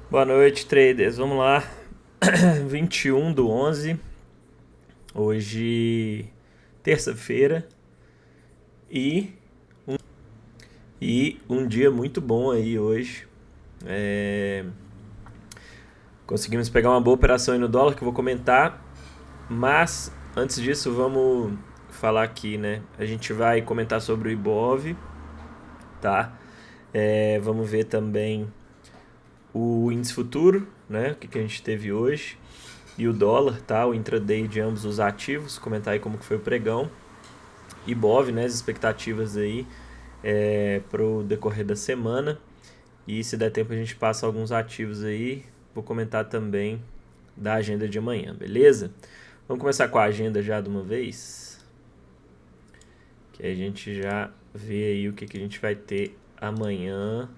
Boa noite, traders. Vamos lá. 21/11. Hoje, terça-feira. E, um dia muito bom aí hoje. É, Conseguimos pegar uma boa operação aí no dólar que eu vou comentar. Mas, antes disso, vamos falar aqui, né? A gente vai comentar sobre o Ibov, tá? Vamos ver também o índice futuro, né? O que a gente teve hoje. E o dólar, tá? O intraday de ambos os ativos, comentar aí como que foi o pregão. Ibov, né? As expectativas aí para o decorrer da semana. E se der tempo a gente passa alguns ativos aí. Vou comentar também da agenda de amanhã, beleza? Vamos começar com a agenda já de uma vez. Que aí a gente já vê aí o que a gente vai ter amanhã.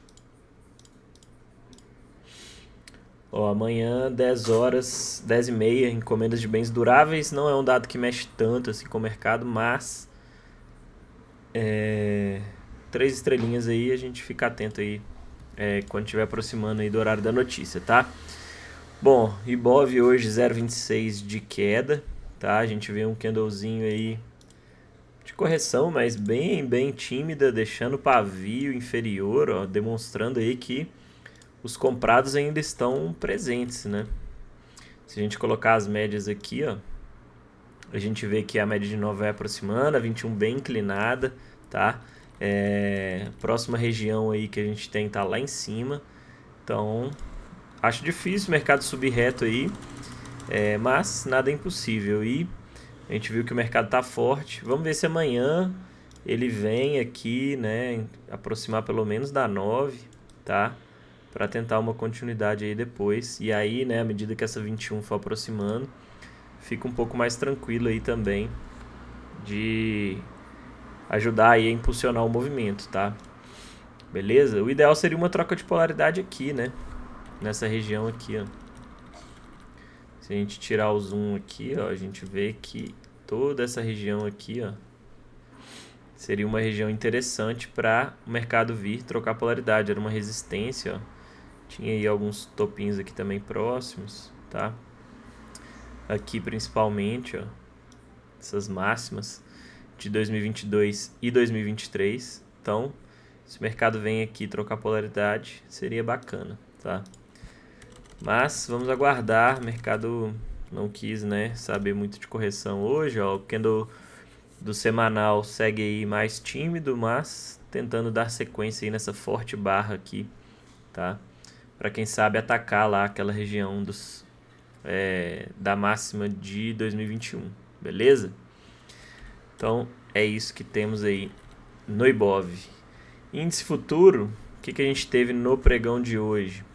Amanhã, 10 horas, 10h30, encomendas de bens duráveis. Não é um dado que mexe tanto assim com o mercado, mas 3 estrelinhas aí, a gente fica atento aí quando estiver aproximando aí do horário da notícia, tá? Bom, Ibov hoje 0,26 de queda, tá? A gente vê um candlezinho aí de correção, mas bem tímida, deixando o pavio inferior, ó, demonstrando aí que os comprados ainda estão presentes, né? Se a gente colocar as médias aqui, ó, a gente vê que a média de 9 vai aproximando, a 21 bem inclinada, tá? Próxima região aí que a gente tem tá lá em cima. Então, acho difícil o mercado subir reto aí, mas nada é impossível. E a gente viu que o mercado tá forte. Vamos ver se amanhã ele vem aqui, né, aproximar pelo menos da 9, tá? Para tentar uma continuidade aí depois. E aí, né, à medida que essa 21 for aproximando, fica um pouco mais tranquilo aí também de ajudar aí a impulsionar o movimento, tá? Beleza? O ideal seria uma troca de polaridade aqui, né? Nessa região aqui, ó. Se a gente tirar o zoom aqui, ó, a gente vê que toda essa região aqui, ó, seria uma região interessante para o mercado vir trocar polaridade. Era uma resistência, ó. Tinha aí alguns topinhos aqui também próximos, tá? Aqui principalmente, ó, essas máximas de 2022 e 2023. Então, se o mercado vem aqui trocar polaridade, seria bacana, tá? Mas vamos aguardar. O mercado não quis, né, saber muito de correção hoje, ó. O candle do semanal segue aí mais tímido, mas tentando dar sequência aí nessa forte barra aqui, tá? Para quem sabe atacar lá aquela região da máxima de 2021, beleza? Então é isso que temos aí no Ibov. Índice futuro, o que a gente teve no pregão de hoje?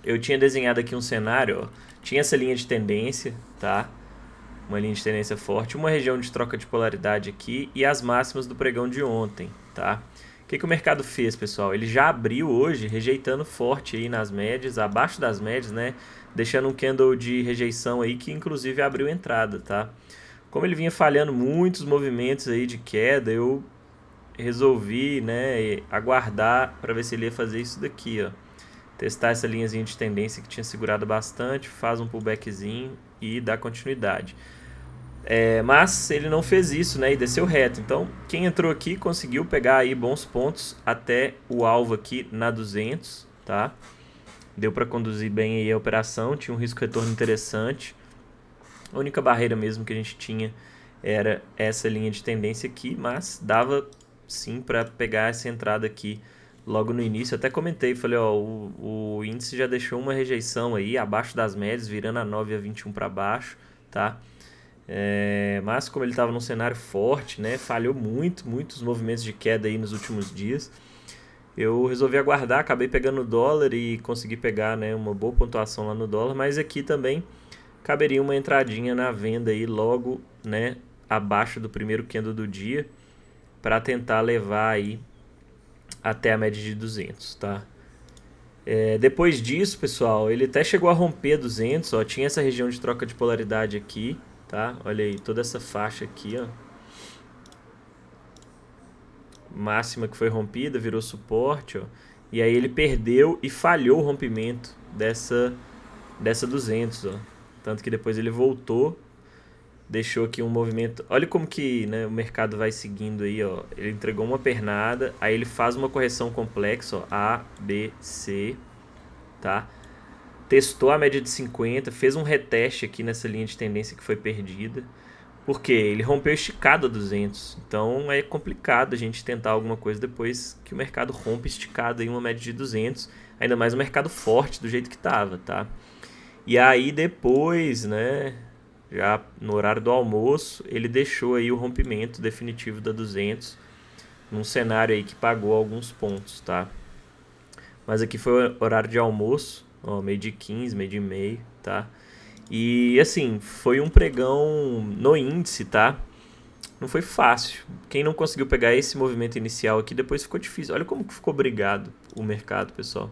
Eu tinha desenhado aqui um cenário, ó, tinha essa linha de tendência, tá? Uma linha de tendência forte, uma região de troca de polaridade aqui e as máximas do pregão de ontem, tá? O que o mercado fez, pessoal? Ele já abriu hoje rejeitando forte aí nas médias, abaixo das médias, né? Deixando um candle de rejeição aí que inclusive abriu entrada, tá? Como ele vinha falhando muitos movimentos aí de queda, eu resolvi, né, aguardar para ver se ele ia fazer isso daqui, ó. Testar essa linhazinha de tendência que tinha segurado bastante, faz um pullbackzinho e dá continuidade. Mas ele não fez isso, né, e desceu reto. Então, quem entrou aqui conseguiu pegar aí bons pontos até o alvo aqui na 200, tá? Deu para conduzir bem aí a operação, tinha um risco-retorno interessante. A única barreira mesmo que a gente tinha era essa linha de tendência aqui, mas dava sim para pegar essa entrada aqui logo no início. Até comentei, falei, ó, o índice já deixou uma rejeição aí abaixo das médias, virando a 9 e a 21 para baixo, tá? Mas como ele estava num cenário forte, né, falhou muitos movimentos de queda aí nos últimos dias. Eu resolvi aguardar, acabei pegando o dólar e consegui pegar, né, uma boa pontuação lá no dólar, mas aqui também caberia uma entradinha na venda aí logo, né, abaixo do primeiro candle do dia para tentar levar aí até a média de 200, tá? Depois disso, pessoal, ele até chegou a romper 200, ó, tinha essa região de troca de polaridade aqui, tá? Olha aí, toda essa faixa aqui, ó. Máxima que foi rompida, virou suporte, ó. E aí ele perdeu e falhou o rompimento dessa 200, ó. Tanto que depois ele voltou, deixou aqui um movimento. Olha como que, né, o mercado vai seguindo aí, ó. Ele entregou uma pernada, aí ele faz uma correção complexa, ó, A, B, C, tá? Testou a média de 50, fez um reteste aqui nessa linha de tendência que foi perdida. Porque ele rompeu esticado a 200. Então é complicado a gente tentar alguma coisa depois que o mercado rompe esticado em uma média de 200. Ainda mais um mercado forte do jeito que estava, tá? E aí depois, né, já no horário do almoço, ele deixou aí o rompimento definitivo da 200 num cenário aí que pagou alguns pontos, tá? Mas aqui foi o horário de almoço, ó, meio de 15, meio de meio, tá? E assim, foi um pregão no índice, tá? Não foi fácil. Quem não conseguiu pegar esse movimento inicial aqui, depois ficou difícil. Olha como que ficou brigado o mercado, pessoal.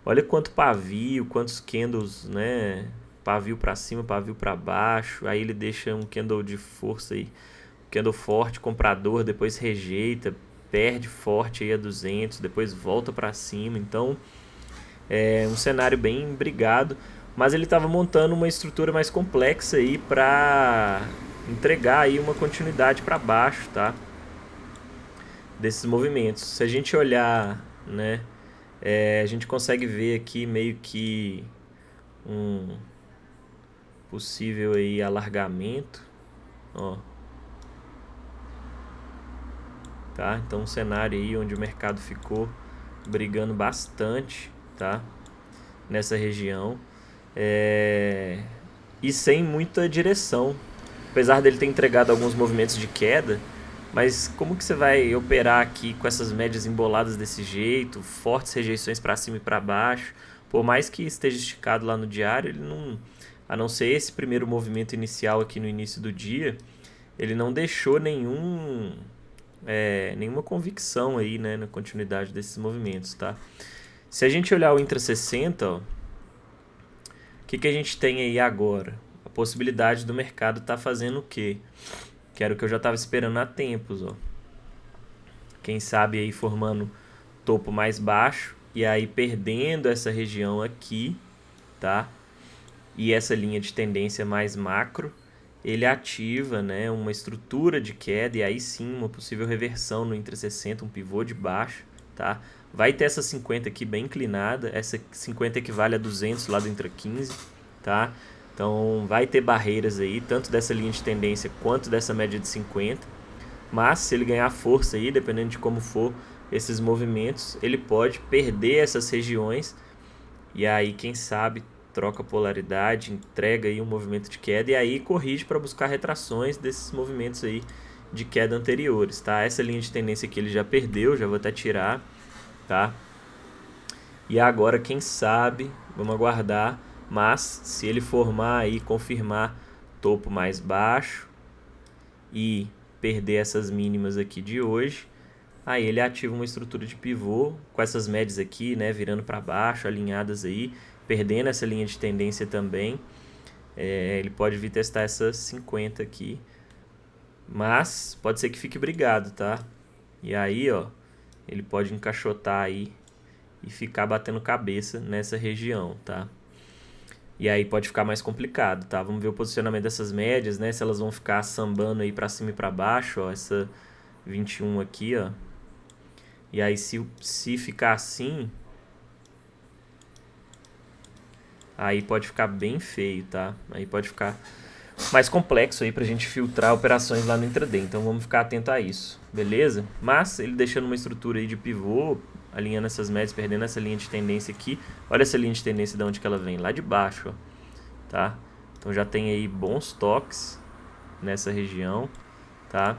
Olha quanto pavio, quantos candles, né? Pavio para cima, pavio para baixo. Aí ele deixa um candle de força aí, um candle forte, comprador, depois rejeita, perde forte aí a 200, depois volta para cima. Então, é um cenário bem brigado, mas ele estava montando uma estrutura mais complexa aí para entregar aí uma continuidade para baixo, tá? Desses movimentos. Se a gente olhar, né, a gente consegue ver aqui meio que um possível aí alargamento, ó, tá? Então um cenário aí onde o mercado ficou brigando bastante, tá? Nessa região. E sem muita direção. Apesar dele ter entregado alguns movimentos de queda, mas como que você vai operar aqui com essas médias emboladas desse jeito, fortes rejeições para cima e para baixo? Por mais que esteja esticado lá no diário, ele não, a não ser esse primeiro movimento inicial aqui no início do dia, ele não deixou nenhuma convicção aí, né, na continuidade desses movimentos, tá? Se a gente olhar o Intra 60, ó, o que a gente tem aí agora? A possibilidade do mercado estar fazendo o quê? Que era o que eu já estava esperando há tempos, ó. Quem sabe aí formando topo mais baixo e aí perdendo essa região aqui, tá? E essa linha de tendência mais macro, ele ativa, né, uma estrutura de queda e aí sim uma possível reversão no Intra 60, um pivô de baixo, tá? Vai ter essa 50 aqui bem inclinada, essa 50 equivale a 200 lá do Intra 15, tá? Então vai ter barreiras aí, tanto dessa linha de tendência quanto dessa média de 50. Mas se ele ganhar força aí, dependendo de como for esses movimentos, ele pode perder essas regiões. E aí, quem sabe, troca polaridade, entrega aí um movimento de queda e aí corrige para buscar retrações desses movimentos aí de queda anteriores, tá? Essa linha de tendência aqui ele já perdeu, já vou até tirar, tá? E agora, quem sabe, vamos aguardar, mas se ele formar aí, confirmar topo mais baixo e perder essas mínimas aqui de hoje, aí ele ativa uma estrutura de pivô com essas médias aqui, né, virando para baixo, alinhadas aí, perdendo essa linha de tendência também. Ele pode vir testar essas 50 aqui, mas pode ser que fique brigado, tá? E aí, ó, ele pode encaixotar aí e ficar batendo cabeça nessa região, tá? E aí pode ficar mais complicado, tá? Vamos ver o posicionamento dessas médias, né? Se elas vão ficar sambando aí para cima e para baixo, ó, essa 21 aqui, ó. E aí se ficar assim, aí pode ficar bem feio, tá? Aí pode ficar mais complexo aí pra gente filtrar operações lá no intraday. Então vamos ficar atento a isso, beleza? Mas ele deixando uma estrutura aí de pivô, alinhando essas médias, perdendo essa linha de tendência aqui. Olha essa linha de tendência de onde que ela vem, lá de baixo, ó, tá? Então já tem aí bons toques nessa região, tá?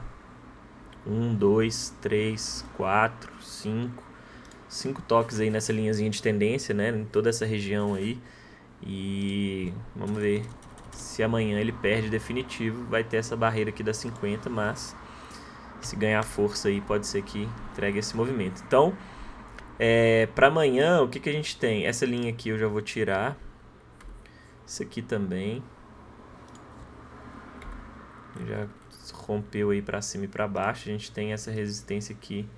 1, 2, 3, 4, 5 toques aí nessa linhazinha de tendência, né? Em toda essa região aí. E vamos ver se amanhã ele perde definitivo. Vai ter essa barreira aqui das 50, mas se ganhar força aí pode ser que entregue esse movimento. Então, para amanhã, o que a gente tem? Essa linha aqui eu já vou tirar. Isso aqui também. Já rompeu aí para cima e para baixo. A gente tem essa resistência aqui.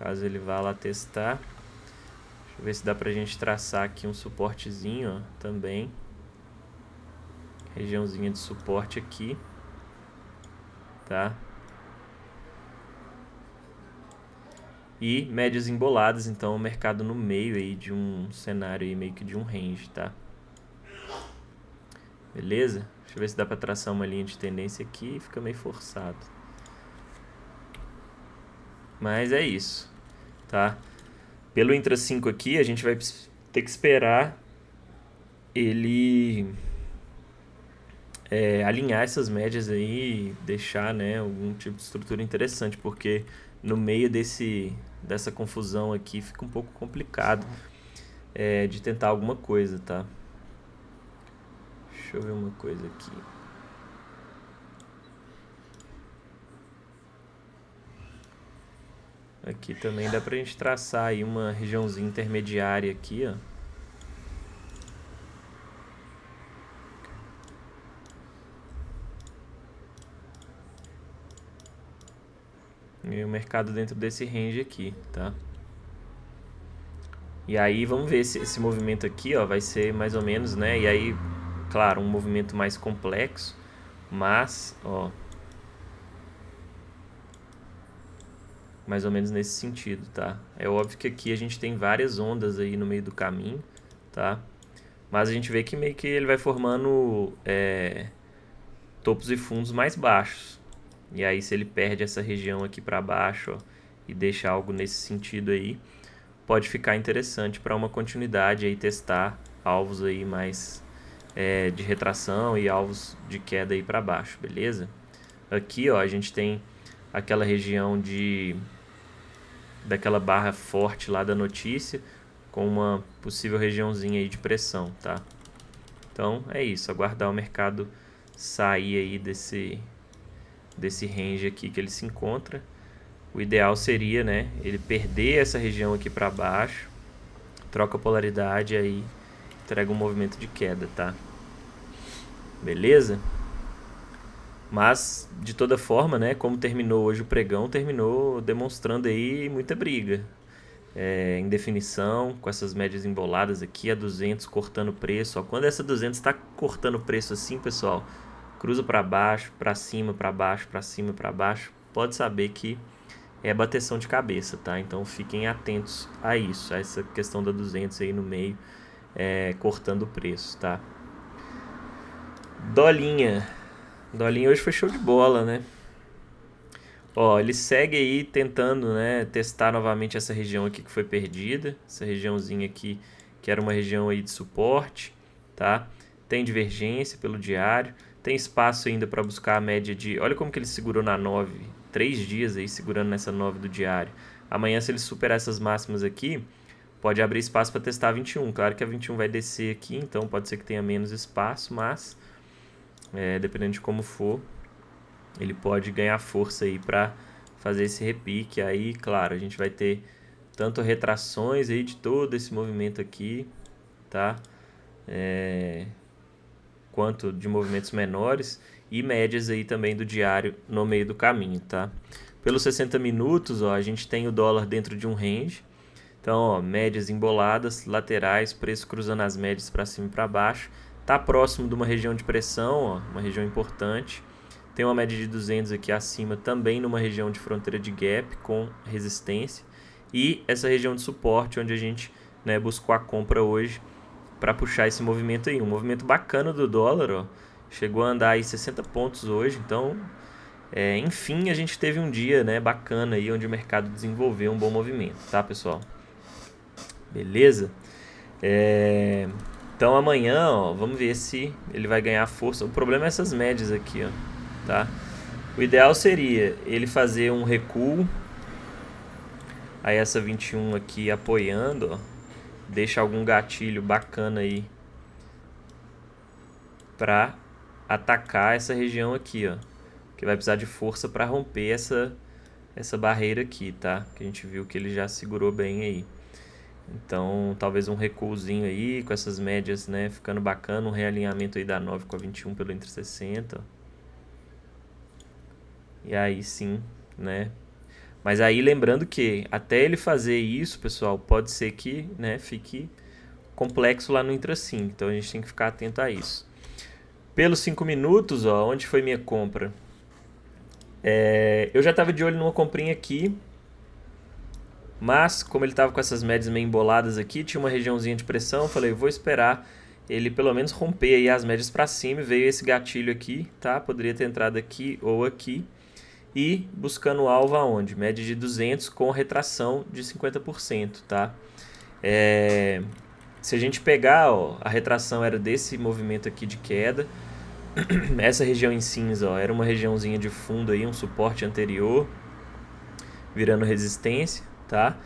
caso ele vá lá testar. Deixa eu ver se dá pra gente traçar aqui um suportezinho, ó, também. Regiãozinha de suporte aqui, tá? E médias emboladas, então o mercado no meio aí de um cenário aí, meio que de um range, tá? Beleza? Deixa eu ver se dá pra traçar uma linha de tendência aqui, fica meio forçado. Mas é isso, tá? Pelo Intra 5 aqui, a gente vai ter que esperar ele alinhar essas médias aí e deixar, né, algum tipo de estrutura interessante, porque no meio dessa confusão aqui fica um pouco complicado de tentar alguma coisa, tá? Deixa eu ver uma coisa aqui. Aqui também dá pra gente traçar aí uma regiãozinha intermediária aqui, ó. E o mercado dentro desse range aqui, tá? E aí vamos ver se esse movimento aqui, ó, vai ser mais ou menos, né? E aí, claro, um movimento mais complexo, mas, ó, mais ou menos nesse sentido, tá? É óbvio que aqui a gente tem várias ondas aí no meio do caminho, tá? Mas a gente vê que meio que ele vai formando topos e fundos mais baixos. E aí se ele perde essa região aqui para baixo, ó, e deixa algo nesse sentido aí, pode ficar interessante para uma continuidade aí, testar alvos aí mais de retração e alvos de queda aí para baixo, beleza? Aqui, ó, a gente tem aquela região daquela barra forte lá da notícia com uma possível regiãozinha aí de pressão, tá? Então é isso, aguardar o mercado sair aí desse range aqui que ele se encontra. O ideal seria, né, ele perder essa região aqui para baixo, troca a polaridade aí, entrega um movimento de queda, tá? Beleza? Mas, de toda forma, né, como terminou hoje o pregão, terminou demonstrando aí muita briga. Indefinição, com essas médias emboladas aqui, a 200 cortando preço. Ó. Quando essa 200 está cortando preço assim, pessoal, cruza para baixo, para cima, para baixo, para cima, para baixo, pode saber que é bateção de cabeça, tá? Então fiquem atentos a isso, a essa questão da 200 aí no meio, cortando o preço, tá? Dolinha hoje foi show de bola, né? Ó, ele segue aí tentando, né, testar novamente essa região aqui que foi perdida, essa regiãozinha aqui que era uma região aí de suporte, tá? Tem divergência pelo diário, tem espaço ainda para buscar a média de... Olha como que ele segurou na 9, 3 dias aí segurando nessa 9 do diário. Amanhã, se ele superar essas máximas aqui, pode abrir espaço para testar a 21. Claro que a 21 vai descer aqui, então pode ser que tenha menos espaço, mas dependendo de como for, ele pode ganhar força aí para fazer esse repique. Aí, claro, a gente vai ter tanto retrações aí de todo esse movimento aqui, tá? Quanto de movimentos menores e médias aí também do diário no meio do caminho, tá? Pelos 60 minutos, ó, a gente tem o dólar dentro de um range. Então, ó, médias emboladas, laterais, preço cruzando as médias para cima e para baixo. Tá próximo de uma região de pressão, ó, uma região importante. Tem uma média de 200 aqui acima, também numa região de fronteira de gap com resistência. E essa região de suporte, onde a gente, né, buscou a compra hoje para puxar esse movimento aí. Um movimento bacana do dólar, ó. Chegou a andar aí 60 pontos hoje, então... enfim, a gente teve um dia, né, bacana aí, onde o mercado desenvolveu um bom movimento, tá, pessoal? Beleza? Então amanhã, ó, vamos ver se ele vai ganhar força. O problema é essas médias aqui, ó, tá? O ideal seria ele fazer um recuo, aí essa 21 aqui apoiando, ó, deixa algum gatilho bacana aí para atacar essa região aqui, ó, que vai precisar de força para romper essa barreira aqui, tá? Que a gente viu que ele já segurou bem aí. Então, talvez um recuozinho aí, com essas médias, né, ficando bacana, um realinhamento aí da 9 com a 21 pelo entre 60. E aí sim, né, Mas aí lembrando que até ele fazer isso, pessoal, pode ser que, né, fique complexo lá no intrasim. Então a gente tem que ficar atento a isso. Pelos 5 minutos, ó, onde foi minha compra? Eu já estava de olho numa comprinha aqui, mas como ele estava com essas médias meio emboladas aqui, tinha uma regiãozinha de pressão, falei, vou esperar ele pelo menos romper aí as médias para cima, e veio esse gatilho aqui, tá? Poderia ter entrado aqui ou aqui. E buscando o alvo aonde? Média de 200 com retração de 50%, tá? Se a gente pegar, ó, a retração era desse movimento aqui de queda. Essa região em cinza, ó, era uma regiãozinha de fundo aí, um suporte anterior, virando resistência, tá?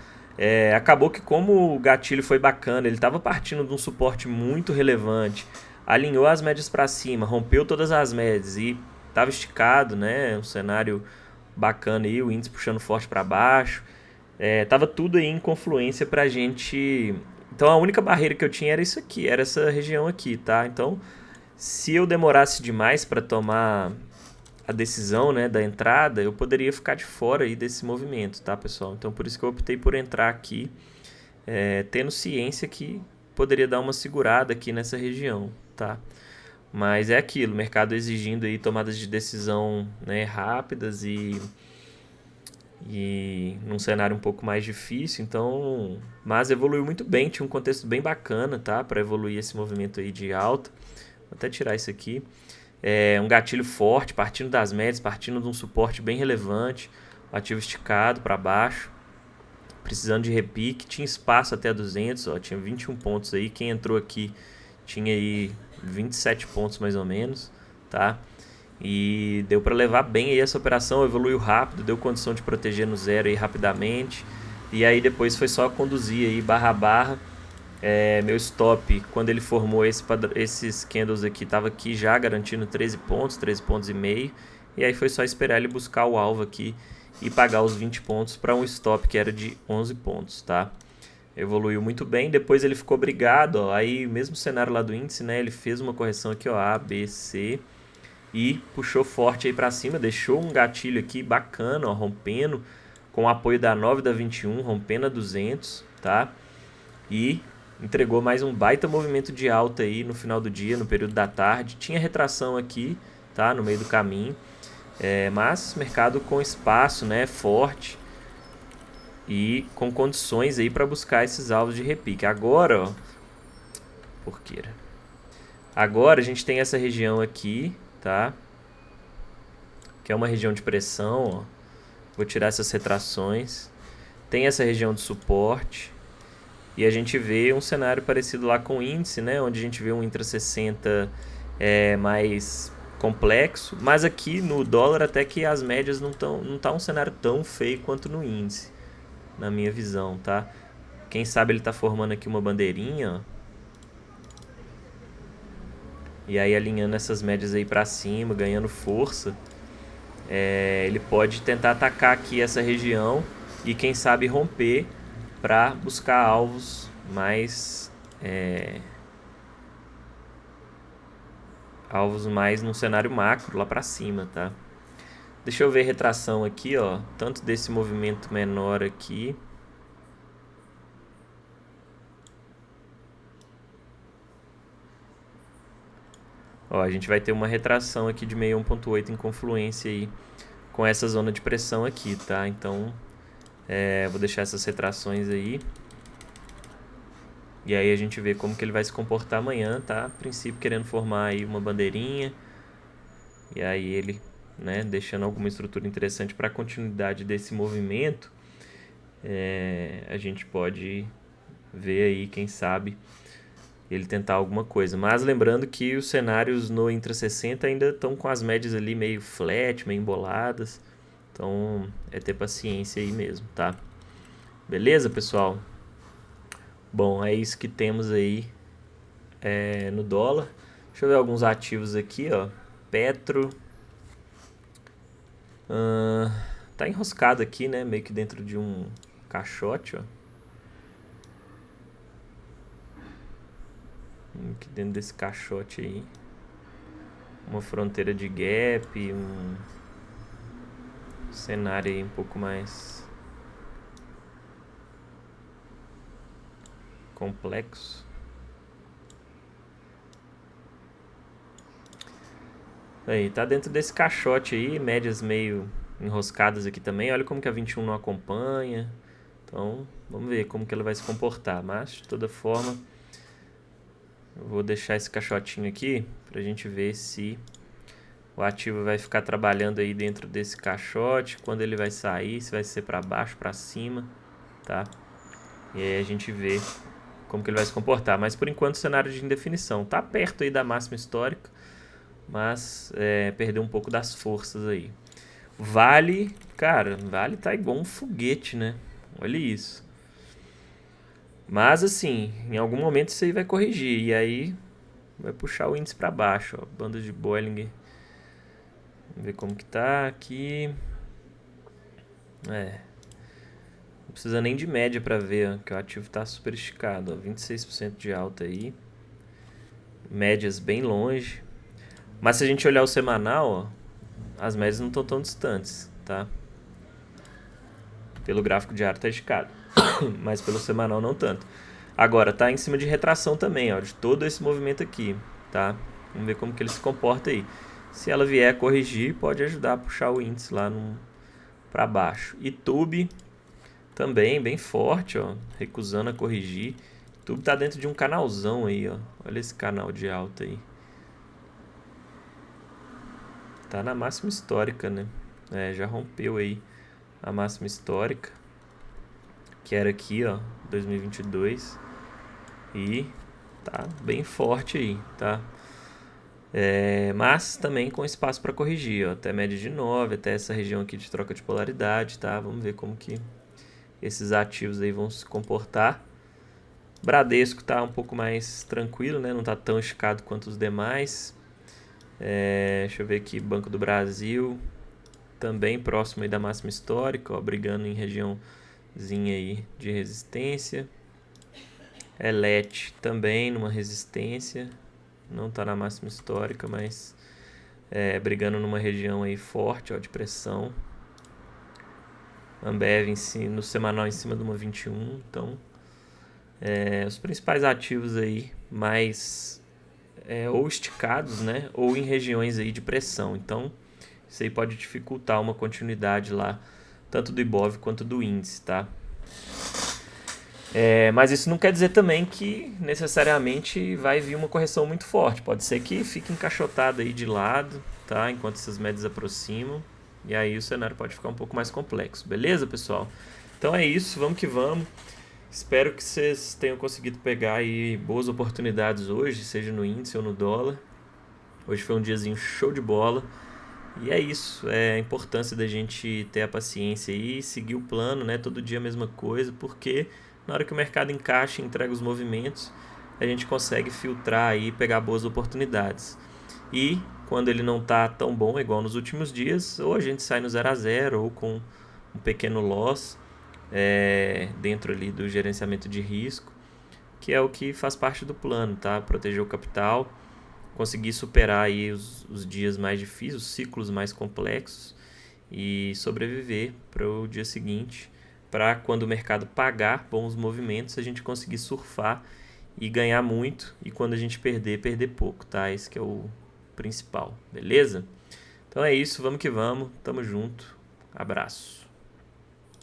Acabou que como o gatilho foi bacana, ele estava partindo de um suporte muito relevante, alinhou as médias para cima, rompeu todas as médias e estava esticado, né? Um cenário bacana aí, o índice puxando forte para baixo. Tava tudo aí em confluência pra gente. Então a única barreira que eu tinha era isso aqui, era essa região aqui, tá? Então, se eu demorasse demais para tomar a decisão, né, da entrada, eu poderia ficar de fora aí desse movimento, tá, pessoal? Então por isso que eu optei por entrar aqui, tendo ciência que poderia dar uma segurada aqui nessa região, tá? Mas é aquilo, o mercado exigindo aí tomadas de decisão, né, rápidas e num cenário um pouco mais difícil, então, mas evoluiu muito bem, tinha um contexto bem bacana, tá, para evoluir esse movimento aí de alta. Vou até tirar isso aqui. Um gatilho forte, partindo das médias, partindo de um suporte bem relevante, o ativo esticado para baixo, precisando de repique, tinha espaço até 200, ó, tinha 21 pontos aí, quem entrou aqui tinha aí 27 pontos mais ou menos, tá? E deu para levar bem aí essa operação, evoluiu rápido, deu condição de proteger no zero aí rapidamente, e aí depois foi só conduzir aí barra a barra. Meu stop, quando ele formou esses candles aqui, estava aqui já garantindo 13 pontos e meio. E aí foi só esperar ele buscar o alvo aqui e pagar os 20 pontos para um stop que era de 11 pontos, tá? Evoluiu muito bem, depois ele ficou brigado, ó, aí mesmo cenário lá do índice, né? Ele fez uma correção aqui, ó, A, B, C, e puxou forte aí para cima, deixou um gatilho aqui bacana, ó, rompendo, com o apoio da 9 da 21, rompendo a 200, tá? E entregou mais um baita movimento de alta aí no final do dia, no período da tarde. Tinha retração aqui, tá, no meio do caminho, mas mercado com espaço, né, forte e com condições aí para buscar esses alvos de repique. Agora, ó, porqueira. Agora a gente tem essa região aqui, tá, que é uma região de pressão, ó. Vou tirar essas retrações. Tem essa região de suporte. E a gente vê um cenário parecido lá com o índice, né? Onde a gente vê um intra-60 mais complexo. Mas aqui no dólar até que as médias não tá um cenário tão feio quanto no índice, na minha visão, tá? Quem sabe ele tá formando aqui uma bandeirinha, ó. E aí alinhando essas médias aí para cima, ganhando força. Ele pode tentar atacar aqui essa região e quem sabe romper para buscar alvos mais num cenário macro lá para cima, tá? Deixa eu ver a retração aqui, ó, tanto desse movimento menor aqui. Ó, a gente vai ter uma retração aqui de 61.8 em confluência aí com essa zona de pressão aqui, tá? Então, vou deixar essas retrações aí. E aí a gente vê como que ele vai se comportar amanhã, tá? A princípio querendo formar aí uma bandeirinha. E aí ele, né, deixando alguma estrutura interessante para a continuidade desse movimento. A gente pode ver aí, quem sabe, ele tentar alguma coisa. Mas lembrando que os cenários no intra-60 ainda estão com as médias ali meio flat, meio emboladas. Então é ter paciência aí mesmo, tá? Beleza, pessoal? Bom, é isso que temos aí no dólar. Deixa eu ver alguns ativos aqui, ó. Petro. Tá enroscado aqui, né? Meio que dentro de um caixote, ó. Aqui dentro desse caixote aí. Uma fronteira de gap, um cenário aí um pouco mais complexo. Aí, tá dentro desse caixote aí, médias meio enroscadas aqui também. Olha como que a 21 não acompanha. Então, vamos ver como que ela vai se comportar. Mas, de toda forma, eu vou deixar esse caixotinho aqui pra gente ver se o ativo vai ficar trabalhando aí dentro desse caixote, quando ele vai sair, se vai ser para baixo, para cima, tá? E aí a gente vê como que ele vai se comportar. Mas por enquanto o cenário de indefinição tá perto aí da máxima histórica, mas perdeu um pouco das forças aí. Vale, cara, Vale tá igual um foguete, né? Olha isso. Mas assim, em algum momento isso aí vai corrigir e aí vai puxar o índice para baixo, ó. Banda de Bollinger. Vamos ver como que tá aqui. Não precisa nem de média para ver, ó, que o ativo tá super esticado, ó, 26% de alta aí. Médias bem longe. Mas se a gente olhar o semanal, ó, as médias não estão tão distantes, tá? Pelo gráfico diário tá esticado, mas pelo semanal não tanto. Agora tá em cima de retração também, ó, de todo esse movimento aqui, tá? Vamos ver como que ele se comporta aí. Se ela vier a corrigir, pode ajudar a puxar o índice lá para baixo. E Tube também bem forte, ó, recusando a corrigir. Tube tá dentro de um canalzão aí, ó. Olha esse canal de alta aí. Tá na máxima histórica, né? Já rompeu aí a máxima histórica, que era aqui, ó, 2022. E tá bem forte aí, tá? Mas também com espaço para corrigir, ó, até média de 9, até essa região aqui de troca de polaridade, tá? Vamos ver como que esses ativos aí vão se comportar. Bradesco tá um pouco mais tranquilo, né? Não tá tão esticado quanto os demais. Deixa eu ver aqui, Banco do Brasil também próximo aí da máxima histórica, ó, brigando em regiãozinha aí de resistência. Elet também numa resistência, não tá na máxima histórica, mas brigando numa região aí forte, ó, de pressão. Ambev no semanal em cima de uma 21, então os principais ativos aí mais ou esticados, né, ou em regiões aí de pressão. Então isso aí pode dificultar uma continuidade lá, tanto do Ibov quanto do índice, tá? Mas isso não quer dizer também que necessariamente vai vir uma correção muito forte. Pode ser que fique encaixotado aí de lado, tá? Enquanto essas médias aproximam. E aí o cenário pode ficar um pouco mais complexo. Beleza, pessoal? Então é isso, vamos que vamos. Espero que vocês tenham conseguido pegar aí boas oportunidades hoje, seja no índice ou no dólar. Hoje foi um diazinho show de bola. E é isso, a importância da gente ter a paciência aí, seguir o plano, né? Todo dia a mesma coisa, porque na hora que o mercado encaixa e entrega os movimentos, a gente consegue filtrar aí e pegar boas oportunidades. E quando ele não está tão bom, igual nos últimos dias, ou a gente sai no 0 a 0 ou com um pequeno loss dentro ali do gerenciamento de risco, que é o que faz parte do plano, tá? Proteger o capital, conseguir superar aí os dias mais difíceis, os ciclos mais complexos e sobreviver para o dia seguinte, para quando o mercado pagar bons movimentos, a gente conseguir surfar e ganhar muito, e quando a gente perder pouco, tá? Esse que é o principal, beleza? Então é isso, vamos que vamos, tamo junto, abraço.